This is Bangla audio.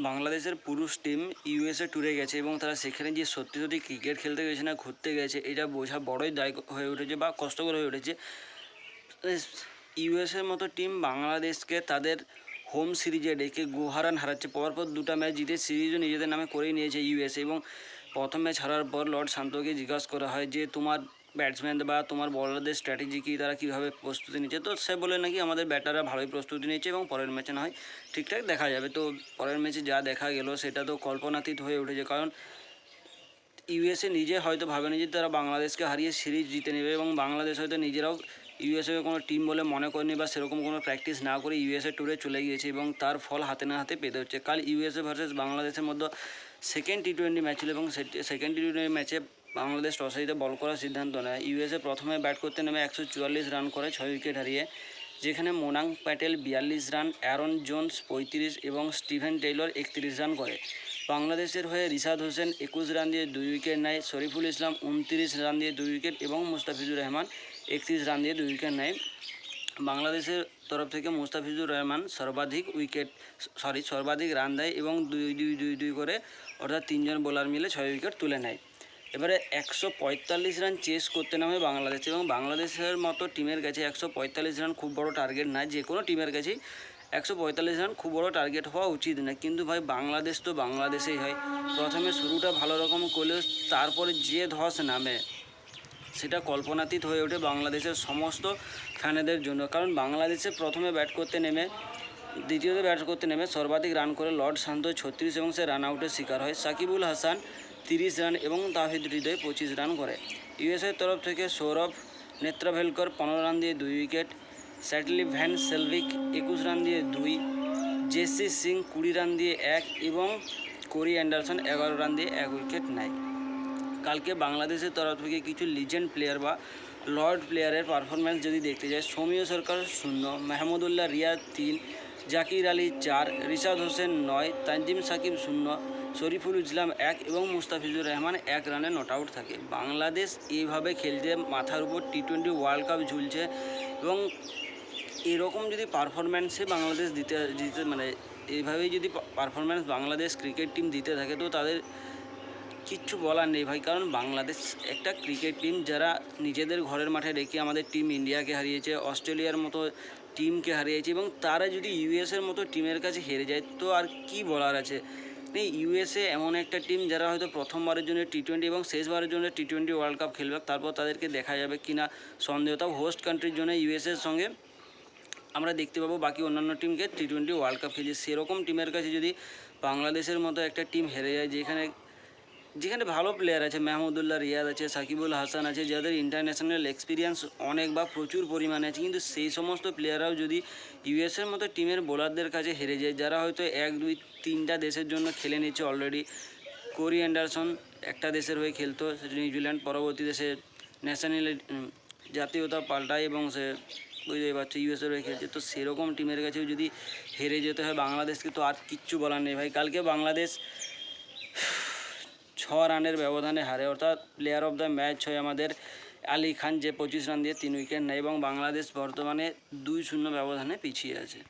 বাংলাদেশের পুরুষ টিম ইউএসএ ট্যুরে গেছে এবং তারা সেখানে গিয়ে সত্যি সত্যি ক্রিকেট খেলতে গেছে না ঘুরতে গেছে এটা বোঝা বড়ই দায় হয়ে উঠেছে বা কষ্টকর হয়ে উঠেছে। ইউএসএর মতো টিম বাংলাদেশকে তাদের হোম সিরিজে ডেকে গুহারান হারাচ্ছে, পরপর দুটো ম্যাচ জিতে সিরিজও নিজেদের নামে করেই নিয়েছে ইউএসএ। এবং প্রথম ম্যাচ হারার পর লর্ড শান্তকে জিজ্ঞাসা করা হয় যে তোমার ব্যাটসম্যান বা তোমার বলারদের স্ট্র্যাটেজি কী, তারা কীভাবে প্রস্তুতি নিচ্ছে। তো সে বলে নাকি আমাদের ব্যাটাররা ভালোই প্রস্তুতি নিচ্ছে এবং পরের ম্যাচে না হয় ঠিকঠাক দেখা যাবে। তো পরের ম্যাচে যা দেখা গেল সেটা তো কল্পনাতীত হয়ে উঠেছে, কারণ ইউএসএ নিজে হয়তো ভাবেনি যে তারা বাংলাদেশকে হারিয়ে সিরিজ জিতে নেবে এবং বাংলাদেশ হয়তো নিজেরাও ইউএসএকে কোনো টিম বলে মনে করেনি বা সেরকম কোনো প্র্যাকটিস না করে ইউএসএ ট্যুরে চলে গিয়েছে এবং তার ফল হাতে না হাতে পেতে হচ্ছে। কাল ইউএসএ ভার্সেস বাংলাদেশের মধ্যে সেকেন্ড টি-20 ম্যাচ ছিল এবং সেকেন্ড টি-20 ম্যাচে বাংলাদেশ টসে জিতে বল করার সিদ্ধান্ত নেয়। ইউএসএ প্রথমে ব্যাট করতে নেমে 144 রান করে 6 উইকেট হারিয়ে, যেখানে Monank Patel 42 run, Aaron Jones 35 এবং স্টিভেন টেইলর 31 রান করে। বাংলাদেশের হয়ে রিশাদ হোসেন 21 রান দিয়ে 2 উইকেট নেয়, শরীফুল ইসলাম 29 রান দিয়ে 2 উইকেট এবং মুস্তাফিজুর রহমান 31 রান দিয়ে 2 উইকেট নেয়। বাংলাদেশের তরফ থেকে মুস্তাফিজুর রহমান সর্বাধিক রান দেয় এবং 2-2-2-2 করে, অর্থাৎ 3 জন বোলার মিলে 6 উইকেট তুলে নেয়। এবারে 145 রান চেস করতে নামে বাংলাদেশ এবং বাংলাদেশের মতো টিমের কাছে 145 রান খুব বড় টার্গেট নয়, যে কোনো টিমের কাছেই 145 রান খুব বড় টার্গেট হওয়া উচিত না। কিন্তু ভাই বাংলাদেশ তো বাংলাদেশেই হয়, প্রথমে শুরুটা ভালো রকম করলেও তারপরে যে ধস নামে সেটা কল্পনাতীত হয়ে ওঠে বাংলাদেশের সমস্ত ফ্যানেদের জন্য। কারণ বাংলাদেশে প্রথমে ব্যাট করতে নেমে সর্বাধিক রান করে লর্ড শান্ত 36 এবং সে রান আউটের শিকার হয়। সাকিবুল হাসান 30 রান এবং তাহিদ হৃদয় 25 রান করে। ইউএসএর তরফ থেকে সৌরভ নেত্রাভেলকর 15 রান দিয়ে 2 উইকেট, স্যাটলি ভ্যান সেলভিক 21 রান দিয়ে 2, জেসি সিং 20 রান দিয়ে 1 এবং কোরি অ্যান্ডারসন 11 রান দিয়ে 1 উইকেট নেয়। কালকে বাংলাদেশের তরফ থেকে কিছু লিজেন্ড প্লেয়ার বা লর্ড প্লেয়ারের পারফরম্যান্স যদি দেখতে যায়, সৌম্য সরকার 0, মাহমুদুল্লাহ রিয়াদ 3, জাকির আলী 4, রিশাদ হোসেন 9, তানজিম সাকিব 0, শরীফুল ইসলাম 1 এবং মুস্তাফিজুর রহমান 1 রানে নট আউট থাকে। বাংলাদেশ এইভাবে খেলছে, মাথার উপর টি-20 ওয়ার্ল্ড কাপ ঝুলছে এবং এরকম যদি পারফরম্যান্সে বাংলাদেশ দিতে মানে এইভাবেই যদি পারফরম্যান্স বাংলাদেশ ক্রিকেট টিম দিতে থাকে তো তাদের কিচ্ছু বলার নেই ভাই। কারণ বাংলাদেশ একটা ক্রিকেট টিম যারা নিজেদের ঘরের মাঠে রেখে আমাদের টিম ইন্ডিয়াকে হারিয়েছে, অস্ট্রেলিয়ার মতো টিমকে হারিয়েছে এবং তারা যদি ইউএসএর মতো টিমের কাছে হেরে যায় তো আর কি বলার আছে। ইউএসএ এমন একটা টিম যারা হয়তো প্রথমবারের জন্য টি-20 এবং শেষবারের জন্য টি-20 ওয়ার্ল্ড কাপ খেলবে, তারপর তাদেরকে দেখা যাবে কি না সন্দেহ। তাও হোস্ট কান্ট্রির জন্য ইউএসএর সঙ্গে আমরা দেখতে পাবো বাকি অন্যান্য টিমকে টি-20 ওয়ার্ল্ড কাপ খেলছে। সেরকম টিমের কাছে যদি বাংলাদেশের মতো একটা টিম হেরে যায়, যেখানে ভালো প্লেয়ার আছে, মাহমুদুল্লাহ রিয়াদ আছে, সাকিবুল হাসান আছে, যাদের ইন্টারন্যাশনাল এক্সপিরিয়েন্স অনেক বা প্রচুর পরিমাণে আছে, কিন্তু সেই সমস্ত প্লেয়াররাও যদি ইউএসএর মতো টিমের বোলারদের কাছে হেরে যায়, যারা হয়তো 1, 2, 3টা দেশের জন্য খেলে নিচ্ছে অলরেডি। কোরি অ্যান্ডারসন একটা দেশের হয়ে খেলতো, নিউজিল্যান্ড, পরবর্তী দেশে ন্যাশনাল জাতীয়তা পাল্টায় এবং সে বুঝতেই পারছে ইউএসএর হয়ে খেলছে। তো সেরকম টিমের কাছেও যদি হেরে যেতে হয় বাংলাদেশকে তো আর কিচ্ছু বলার নেই ভাই। কালকে বাংলাদেশ 6 রানের ব্যবধানে হারে, অর্থাৎ প্লেয়ার অফ দ্য ম্যাচ হয় আমাদের আলী খান, যে 25 রান দিয়ে 3 উইকেট নেয় এবং বাংলাদেশ বর্তমানে 2-0 ব্যবধানে পিছিয়ে আছে।